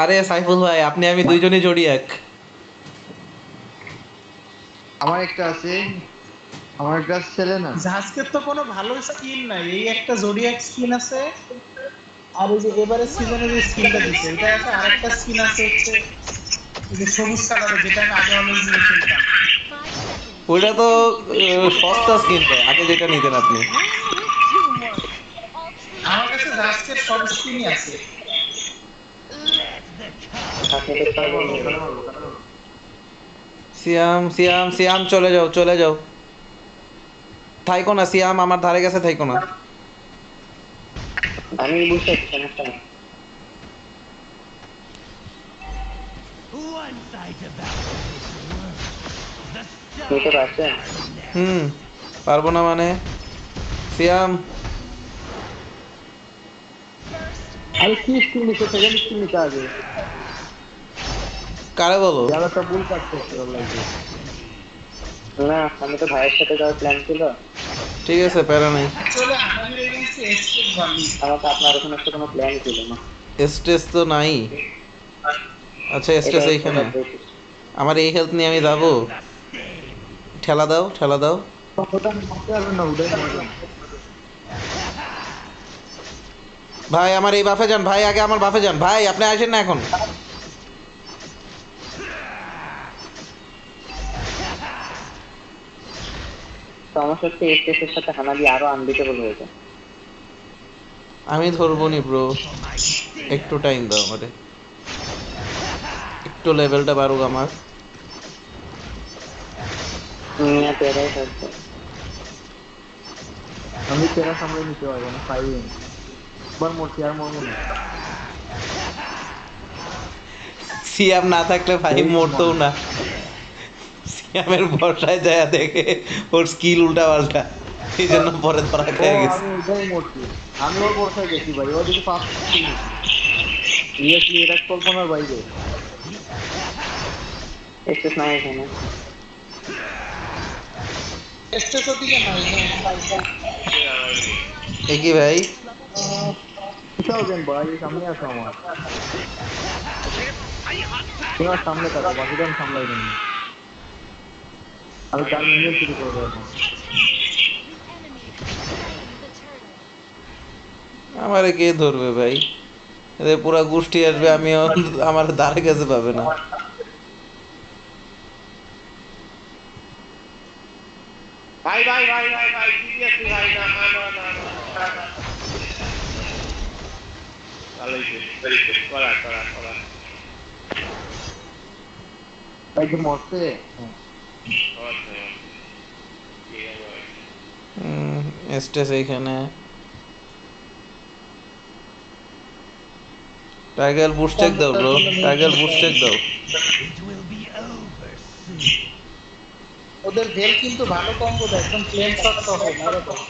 আরে সাইফুল ভাই, আপনি আমি দুইজনই জোডিয়াক। আমার একটা আছে আমার একটা ছেলে না। জাহাজকের তো কোনো ভালো স্কিন নাই, এই একটা জোডিয়াক স্কিন আছে। আর এই যে এবারে সিজনে যে স্কিনটা দিছে এটা আছে, আর একটা স্কিন আছে হচ্ছে এই যে সবুজ কালারের, যেটা আমি আগে অলওয়েজ নিয়ে খেলতাম। ওইটা তো সস্তা স্কিন ভাই, আগে যেটা নিতেন আপনি। আমার কাছে জাহাজকের সব স্কিনই আছে। সিয়াম সিয়াম সিয়াম, চলে যাও চলে যাও, থাইকো না সিয়াম, আমার ধারে কাছে থাইকো না। আমি বুঝতে পারছি সমস্যা নেই। নিতে পারছেন? হুম, পারবো না মানে? সিয়াম, আরে কি স্কিল নিতে সেকেন্ড স্কিল নিতে আগে কারে বলো? যারা একটা ভুল কাজ করতে লাগে। না, আমি তো ভাইয়ের সাথে যাওয়ার প্ল্যান ছিল। ঠিক আছে, প্যারা নাই। চলে আমাদের এগেন্সে এসকেপ বানি। আমার তো আপনার ওখানে একটা কোনো প্ল্যান ছিল না। স্ট্রেস তো নাই। আচ্ছা, স্ট্রেস এইখানে। আমার এই হেলথ নিয়ে আমি যাবো? ঠেলা দাও ঠেলা দাও। ওটা মারতে পারবেন না, ওটাই মারবেন। ভাই আমার এই বাফে যান ভাই, আগে আমার বাফে যান ভাই, আপনি আসেন না এখন। সমস্যা হচ্ছে এর সাথে হানাবি আরো আনবিটেবল হয়েছে। আমি ধরবো নি ব্রো, একটু টাইম দাও আমারে, একটু লেভেলটা বাড়ুক আমার। পেয়ারাই থাকছে। আমি তেরা সামলে নিতে পারবো না, পাইনি একবার মরছি আর মরবো না। সিয়াম না থাকলে ভাই মরতো না। সিয়ামের বর্ষায় যায় দেখে ওর স্কিল উল্টা পাল্টা, এই জন্য পরে ধরা ও খেয়ে গেছে। আমি ওইটাই মরছি। আমি ওর বর্ষায় গেছি ভাই, ও দিকে ফার্স্ট স্কিল নিছি। সিরিয়াসলি এটা কল্পনার বাইরে। এক্সেস নাই এখানে। এসটেস ওদিকে নাই। এ কি ভাই? কোথাও দেন ভাই, সামনে আসো আমার। তোমার সামনে থাকো, বাকিটা আমি সামলাই দেন। আমি তার নিয়ে শুরু করবো এখন। আমারে কে ধরবে ভাই? এদের পুরা গোষ্ঠী আসবে, আমিও আমার ধারে কাছে পাবে না। ভাই ভাই ভাই ভাই ভাই সিরিয়াসলি ভাই, না না না না না, ভালোই ভেরি গুড, করা করা করা। ভাই যে মরছে। স্টেজ এইখানে। টাইগার বুস্ট চেক দাও ব্রো, টাইগার বুস্ট চেক দাও। ওদের ভেল কিন্তু ভালো কম্বো দেয়, একদম প্লেন শট সহ মেরে দেয়।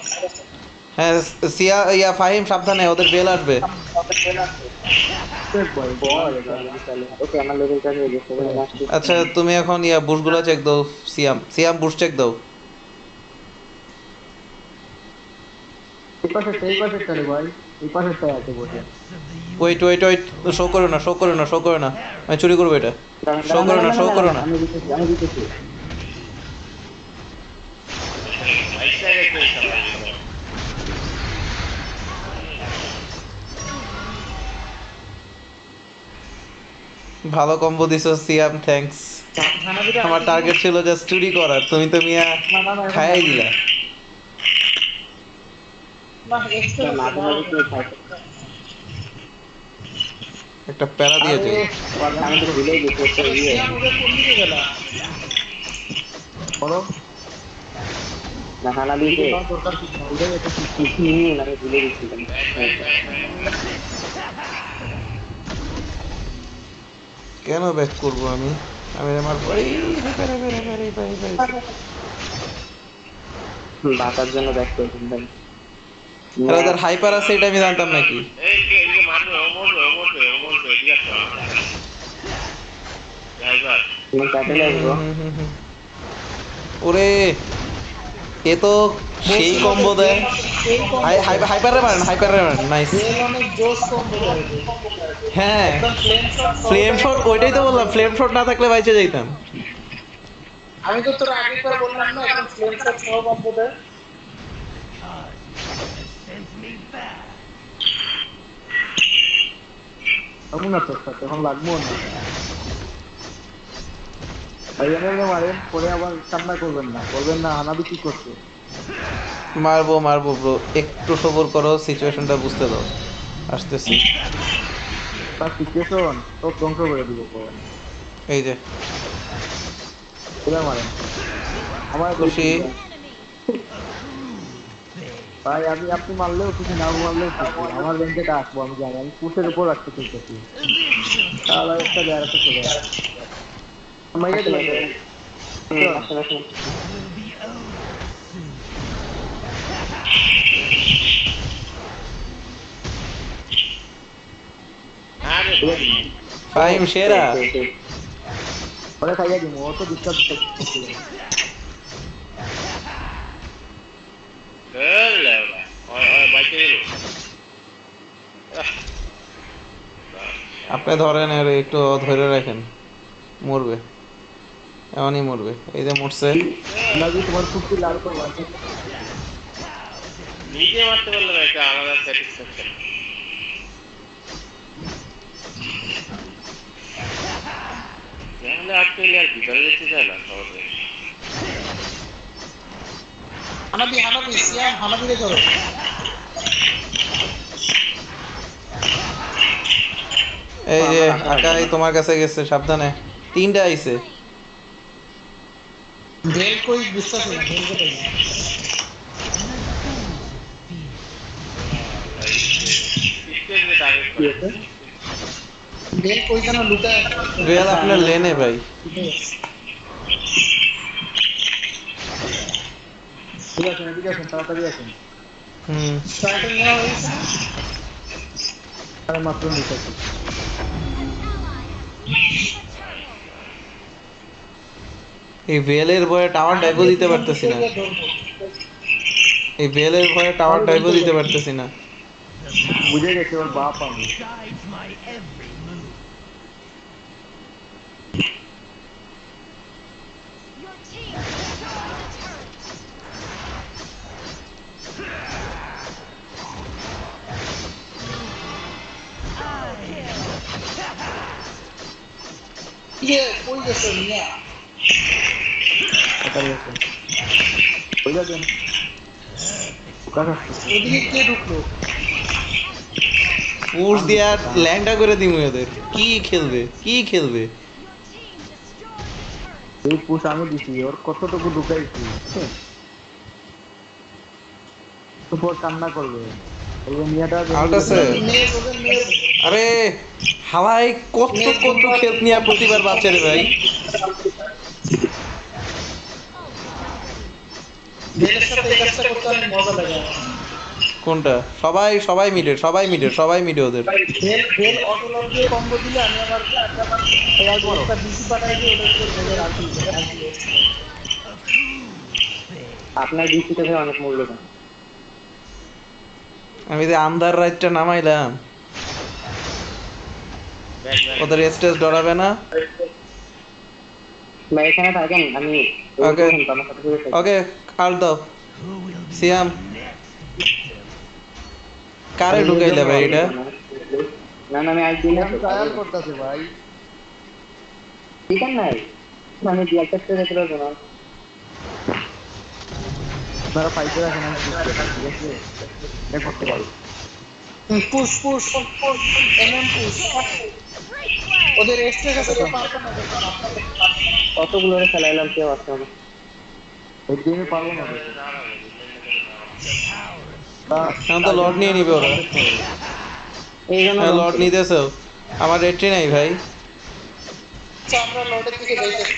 হ্যাঁ, সিয়া ইয়া ফাহিম সাবধানে, ওদের বেল আসবে। ভাই বল বল ওকে, আমার লেভেলটা হয়ে গেছে। আচ্ছা, তুমি এখন ইয়া বুস্টগুলো চেক দাও। সিয়াম সিয়াম বুস্ট চেক দাও। এই পাশেরটা রে ভাই, এই পাশেরটাই আছে বসে। ওয়েট ওয়েট ওয়েট, শো করো না শো করো না শো করো না, আমি চুরি করবো এটা। শো করো না শো করো না। আমি দিতেছি আমি দিতেছি। আইসা গেছে সবাই। ভালো কম্বো দিছো সিয়াম, থ্যাঙ্কস। হানাবিরা আমার টার্গেট ছিল জাস্ট চুরি করার, তুমি তো মিয়া খায়াই দিলা। না এক্সট্রা মাঝে মাঝে কি থাকে। একটা প্যারা দিয়েছে। আমি তো ভুলেই গেছি একটা ইয়ে। ওদের কোন দিকে গেল? বলো না হানাবিতে দরকার ছিল না, ওইটাই একটা আমি ভুলে গেছিলাম। কেন ব্যাক করবো আমি? আমি আমার বাঁচার জন্য ব্যাক করবেন ভাই। ওদের হাইপার আছে, এটা আমি জানতাম নাকি? এই যে এই যে মারবে, ও মরবে ও মরবে ও মরবে, ঠিক আছে। ড্রাইভার তুমি কাটে লাগবো। ওরে এ তো সেই কম্বো দেয়। এই combo হাইপারে মারেন, হাইপারে মারেন, নাইস। বেল অনেক জোস কম্বো দেয় যে। হ্যাঁ, একদম ফ্লেম শট ফ্লেম শট, ওইটাই তো বললাম, ফ্লেম শট না থাকলে বাইচে যাইতাম। আমি তো তোর আগেরবার বললাম না একদম ফ্লেম শট সহ কম্বো দেয়। এমন আছে এখন লাগবো না ভাই এনে মারেন পরে আবার কান্না করবেন না, বলবেন না হানাবি কি করছে। মারবো মারবো ব্রো, একটু সবর করো, সিচুয়েশনটা বুঝতে দাও, আসতেছি। তার সিচুয়েশন তো ধ্বংস করে দিব পরে। এই যে এবার মারেন আমার খুশি। ভাই আমি আপনি মারলেও খুশি, না মারলেও খুশি, আমার রেঞ্জে আসবো আমি জানি, আমি পুষের উপর রাখতে চাইতেছি। তাহলে একটা জায়গাতে চলে আসবে মাইয়া দিলাম আসেন আসেন আরে ফাইম সেরা। পরে খাইয়া দিব, ও তো ডিস্টার্ব করছিল। লে ওই ওই বাইকে গেল আপনি ধরেন আর একটু ধরে রাখেন, মরবে, এমনই মরবে। এই যে মরছে। লাগি তোমার কুর্তি লাল করে আছে। নিজে মারতে পারলে একটা আলাদা স্যাটিসফ্যাকশন। তাহলে আজকে আর ভিতরে যেতে চায় না সহজে। হানাবি হানাবি সিয়াম হানাবিরে ধরো। এই যে আকাই তোমার কাছে গেছে, সাবধানে, তিনটা আইছে। বেল কই বুঝতাছি না, বেল কোথায়? স্টেজে টার্গেট কি করে আছে বেল কই যেন লুকায় আছে। রিয়াল আপনার লেনে ভাই। ঠিক আছে এদিকে আসেন, তাড়াতাড়ি আসেন। স্টার্টিং নেওয়া হয়েছে না? আরে মাত্র নিতেছি। এই বেলের ভয়ে টাওয়ার ডাইভও দিতে পারতেছি না, এই বেলের ভয়ে টাওয়ার ডাইভও দিতে পারতেছি না। বুঝে গেছে ওর বাপ আমি। ইয়ে কই গেছে মিয়া? তাড়াতাড়ি আসেন। ওই যাবেন কাকা ওদিকে কে ঢুকলো? পুশ দিয়া ল্যাংটা করে দিমু এদের। কি খেলবে, কি খেলবে? এই পুশ আমি দিছি, ওর কতটুকু ঢুকাইছি তো পর কান্না করবে, বলবে মিয়াটা আউট আছে। মেয়ে ওদের মেয়ে আরে হালাই কত কত খেল নিয়ে প্রতিবার বাঁচে রে ভাই। বেলের সাথে এই কাজটা করতে অনেক মজা লাগে আমার। কোনটা? সবাই সবাই মিডে, সবাই মিডে, সবাই মিডে ওদের। বেল অটো লক দিয়ে কম্বো দিলে আমি আবার একটা বিসি পাঠাই দিয়ে ওটা করে বেলের আলটি আপনার ডিসিতে ভাই অনেক মূল্যবান। আমি যে আমদার রাইটটা নামাইলাম, ওদের স্টেজ ডরাবে না। ভাই এখানে থাকেন, আমি ওকে আমার সাথে ঘুরে থাকি। ওকে, আল দাও সিয়াম। কারে ঢুকাইলে ভাই এটা? না না আমি আজ দিন আমি ট্রায়াল করতেছি ভাই। ঠিক নাই আমি ব্ল্যাক টেস্টে যেতে পারবো না। আপনারা ফাইটে রাখেন, আমি push করছি, ঠিক আছে এটা করতে পারি। Push push push MM push ওদের এক্সট্রা কাছে পারতো না কতগুলো খেলাইলাম, কেউ আসছে না। এই গেমে পারবো না তো। এখন তো লর্ড নিয়ে নিবে ওরা। এই জন্য হ্যাঁ লর্ড নিতেছে। আমার রেট্রি নাই ভাই। আমরা লর্ডের দিকে যাইতেছি।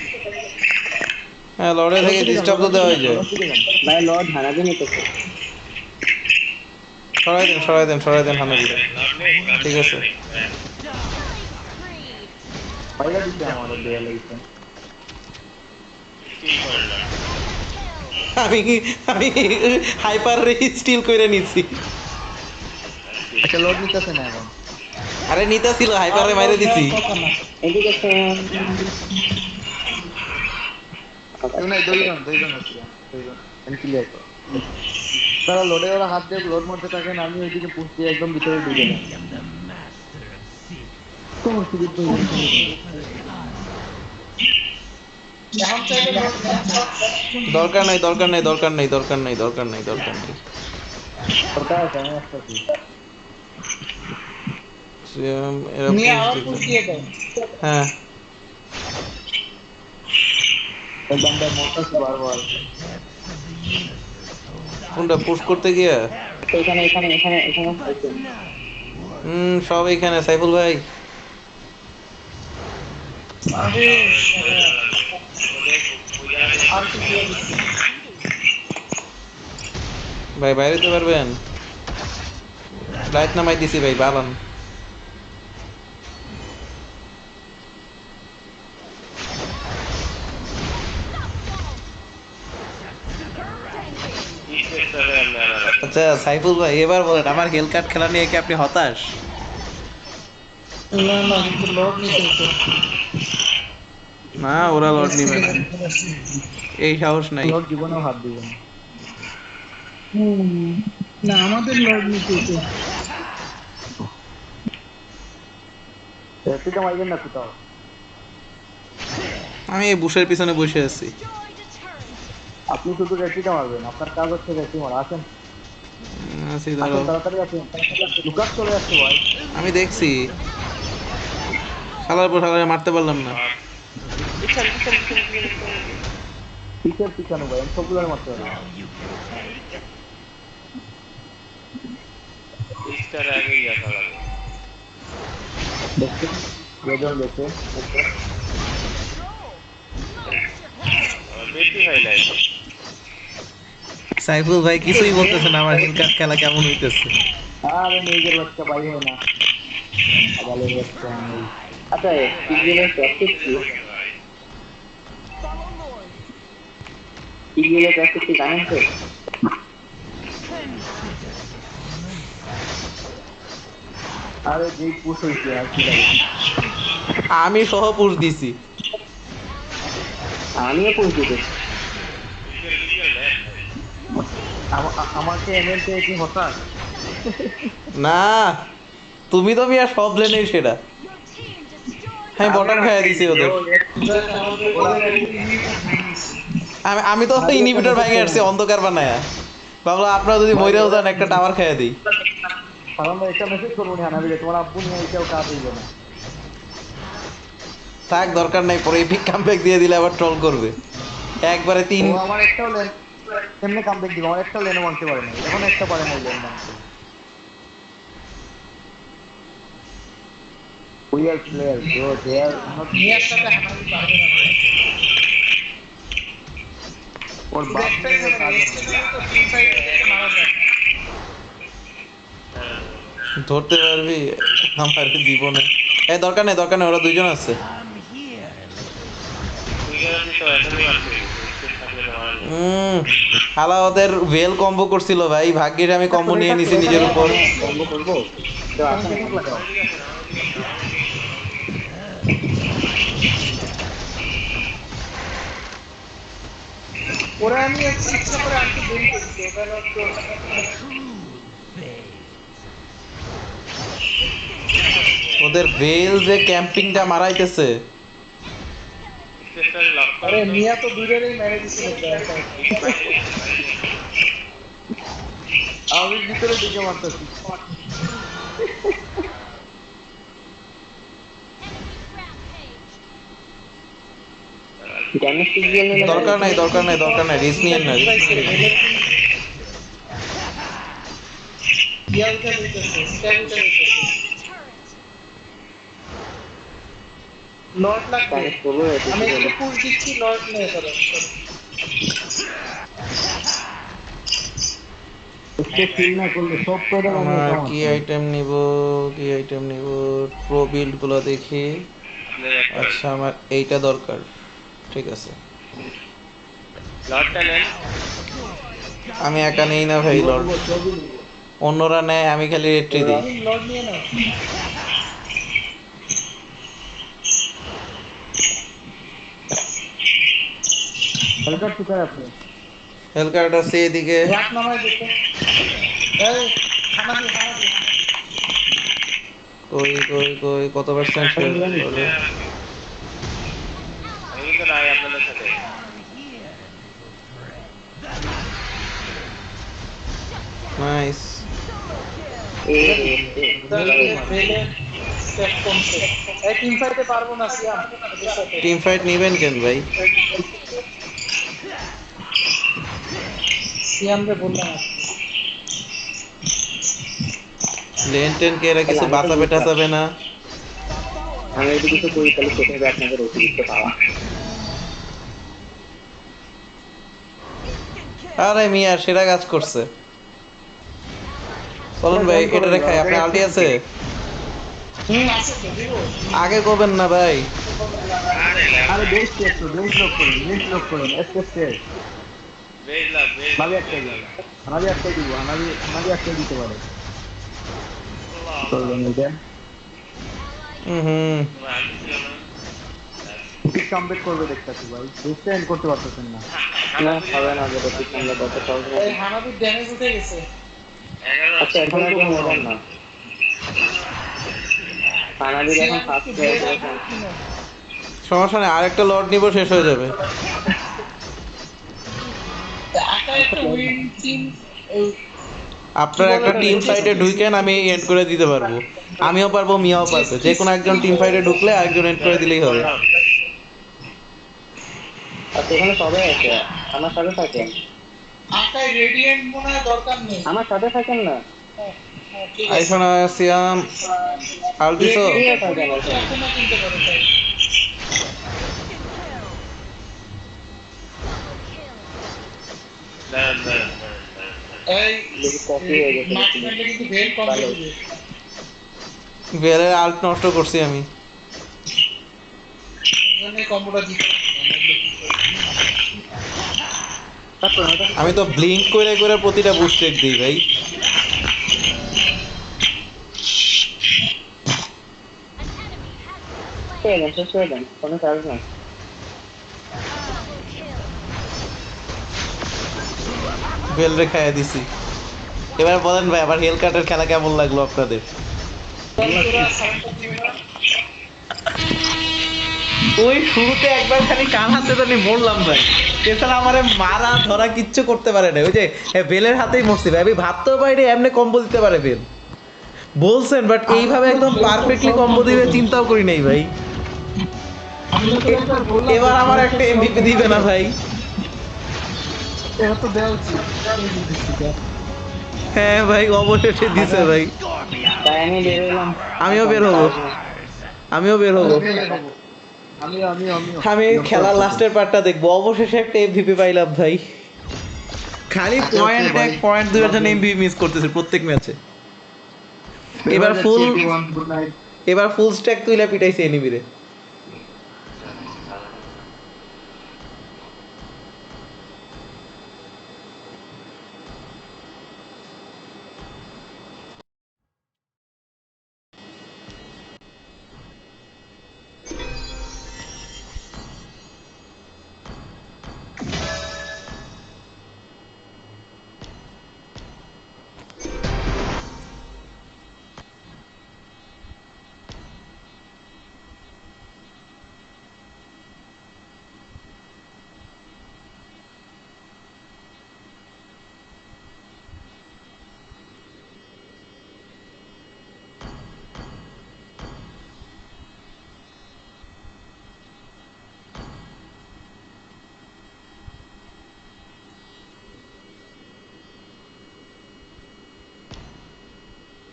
হ্যাঁ লর্ডে থেকে ডিস্টার্ব তো দেওয়া যায়। ভাই লর্ড হানাবি নিতেছে। সরাই দেন সরাই দেন সরাই দেন হানাবি। ঠিক আছে। পাইলা দিতে আমাদের দেয়া লাগছে। আমি আমি হাইপার স্টিল করে নিছি। একটা লোড নিতেছে না এখন। আরে নিতা ছিল হাইপারে মাইরে দিছি। এদিকে কেউ নাই, দুইজন আছে, দুইজন ক্লিয়ার কর। তারা লোডে ওরা হাত দিয়ে লোড মারতে থাকেন, আমি ওইদিকে পুশ দিয়ে একদম ভিতরে ঢুকে যাই। তোমার সুবিধা তো এখন চাইলে লোক দরকার নাই দরকার নাই দরকার নাই দরকার নাই দরকার নাই দরকার নাই। সরকার আছে, আমি আসতেছি। এরা নিয়ে push আবার দিবে। পুশ দিয়ে দাও। হ্যাঁ একদম মোটরছি বারবার। কোনটা পুশ করতে গিয়া? এখানে এখানে এখানে এখানে সব এখানে সাইফুল ভাই। আরে আর কি দিয়ে দিচ্ছি। ভাই বাইরে তো পারবেন? লাইট নামাই দিছি ভাই, বালান। আচ্ছা সাইফুল ভাই এবার বলেন, আমার হেল কার্ড খেলা নিয়ে কি আপনি হতাশ? না না কিন্তু লোড নিতে হতো। না ওরা লট নিবে না, এই সাহস নাই। লোড জীবনেও হাত দিবে না। না আমাদের লোড নিতে হতো। সেটা মাইবেন না কোথাও। আমি এই বুশের পিছনে বসে আছি। আপনি শুধু রেটিটা মারবেন, আপনার কাজ হচ্ছে রেটি মারা। আসেন আছি ধরো। আসেন, তাড়াতাড়ি আসেন। লুকাস চলে আসছে ভাই। আমি দেখছি শালার পর শালারে মারতে পারলাম না। পিছের পিছানো ভাই, আমি সবগুলো মারতে পারি। দেখছেন বেজন দেখে সাইফুল ভাই কিছুই বলতেছে না, আমার হেল কার্ড খেলা কেমন হইতেছে। আরে নিজের বাচ্চা ভাই হয় না, আগালের বাচ্চা নেই। আচ্ছা টিভিএর প্র্যাকটিস কি জানেন তো? আরে যেই পুশ হয়েছে আর কি লাগে। আমি সহ পুশ দিছি। আমিও পৌঁছে আমাকে এমএলতে কি হতাশ। না তুমি তো মিয়া সব লেনে সেটা। আমি বটম খাইয়া দিছি ওদের। আমি তো ইনহিবিটর ভাঙে আসছি অন্ধকার বানায়া। ভাবলাম আপনারা যদি মইরাও যান একটা টাওয়ার খাইয়া দিই। কারণ একটা মেসেজ করবো না হানাবিলে, তোমার আব্বু নিয়ে এটাও কাজ হইবে না। থাক দরকার নাই, পরে এপিক কামব্যাক দিয়ে দিলে আবার ট্রল করবে। একবারে তিন। ও আমার একটাও লেন এমনি কামব্যাক দিব, আমার একটাও লেনে মানতে পারে না, এখন একটা পারে না লেন মানতে। We are players, bro. They are not. Near সাথে হানাবি পারবে না। ওর বাপ একটাই নিয়ে করে কাজ নেক্সট হবে। তো তিন সাইড থেকে মারা যায়। ধরতে পারবি আমার জীবনে? এই দরকার নেই দরকার নেই, ওরা দুইজন আছে। হালা ওদের ভেল কম্বো করছিল ভাই, ভাগ্যের আমি কম্বো নিয়ে নিছি নিজের উপর। কম্বো করবো তো আসেন ঠিক লাগাও। ওরা আমি ইচ্ছা করে আনতে দেরি করছি, ওখানে একটু ওদের ভেল যে ক্যাম্পিংটা মারাইতেছে। আরে মিয়া তো দূরেরই মেরে দিছিল। আমি ভিতরে ঢুকে মারতেছি। ড্যামেজ টিভিএল নিলে দরকার নাই দরকার নাই দরকার নাই, রিস্ক নিয়েন না, রিস্ক নিয়েন না। ইয়ালটা নিতেছে, স্ট্যান্ডটা নিতেছে। লর্ড লাগবে। কানেক্ট করবো আমি একটু পুশ দিচ্ছি, লর্ড নিয়ে চলো। একটু ফিল না করলে সব করে আমার কি আইটেম নিব, কি আইটেম নিব, প্রো বিল্ড গুলো দেখি। আচ্ছা আমার এইটা দরকার, ঠিক আছে। লটটা নেন। আমি একা নেই না ভাই লর্ড, সবই নিবো। অন্যরা নেয়, আমি খালি রেট্রি দিই। লর্ড নিয়ে নাও। হেলকার কোথায় আপনি? হেলকার্ট আছে এদিকে। রাত নামাই দেখো। এই হানাবি হানাবি। কই কই কই কত পার্সেন্ট শেষ করে? আমি কিন্তু নাই আপনাদের সাথে। নাইস। ভেলে সেট কমছে। এই টিম ফাইটে পারবো না সিয়াম এদের সাথে। টিম ফাইট নিবেন কেন ভাই? সিয়াম রে বললাম লেন টেন কে এরা কিছু বাঁচাবে টাচাবে না। আমি যদি কিছু করি তাহলে সেটা হবে আপনাদের অতিরিক্ত পাওয়া। আরে মিয়া সেরা কাজ করছে। চলুন ভাই এটা রেখাই, আপনার আলটি আছে? আছে তো দিব। আগে করবেন না ভাই। আরে বেশ একটু বেশ লোক করুন এসকে বেজলাম হানাবি একটা দিবে, হানাবি একটা দিব, হানাবি একটা দিতে পারে। চলবেন এটা হুম। ঠিক কামব্যাক করবে দেখতেছি ভাই, বেশটা এন্ড করতে পারতেছেন না। না হবে না, যেটা ঠিক আমরা কত সহজ না। এই হানাবির ড্যামেজ উঠে গেছে। আচ্ছা এখন আর কেউ মজার না, পানাবির এখন সিয়াম ফার্স্ট একটু প্লেয়ার ব্লেড করেছেন। কিনো। সমস্যা নেই, আরেকটা লর্ড নিব, শেষ হয়ে যাবে। একা একটা উইন টিম আপনার একটা টিম ফাইটে ঢুকেন, আমি এন্ড করে দিতে পারবো। আমিও পারবো, মিয়াও পারবে, যে কোনো একজন টিম ফাইটে ঢুকলে আরেকজন এন্ড করে দিলেই হবে। আর সেখানে সবাই আছে, আমার সাথে থাকেন, আকাই রেডিয়েন্ট মনে হয় দরকার নেই। আমার সাথে থাকেন না। ঠিক আছে। আইফোন সিয়াম আলটিসো রেডিয়েন্ট পরিবর্তে এখনো কিনতে পারো তাই। এই দেখি কপি হয়ে গেছে ম্যাচ নাকি। ম্যাচে কিন্তু ভেল কম ভালো। দিবে। ভেলের আল্ট নষ্ট করছি আমি। এজন্য কম্বোটা দিতে। আমি তো ব্লিঙ্ক করে করে প্রতিটা বুস্টেড দিই ভাই। শেষ করে দেন, কোনো চার্জ না। ভেল রে খাইয়া দিছি। এবার বলেন ভাই, আবার হেল কাটের খেলা কেমন লাগলো আপনাদের? তোরা সাউন্ডটা দিবে না। ওই শুরুতে একবার খালি কান হাতে জানি মরলাম ভাই, এছাড়া আমারে মারা ধরা কিচ্ছু করতে পারে না। ওই যে বেলের হাতেই মরছি ভাই, আমি ভাবতেও পারি এমনি কম্বো দিতে পারে বেল। বলছেন বাট এইভাবে একদম পারফেক্টলি কম্বো দিবে চিন্তাও করি নাই ভাই। আমি তো একবার বললাম এবার আমার একটা এমভিপি দিবে না ভাই? এটা তো দেওয়া উচিত। হ্যাঁ ভাই অবশেষে দিছে ভাই। তাই আমি বের হলাম। আমিও বের হবো, আমিও বের হবো। আমি খেলার লাস্টের পার্টটা দেখবো। অবশেষে একটা এমভিপি পাইলাম ভাই। খালি পয়েন্ট এক পয়েন্ট দুইয়ের জন্য এমভিপি মিস করতেছে প্রত্যেক ম্যাচে। এবার ফুল স্ট্যাক তুইলা পিটাইছে এনিমিরে।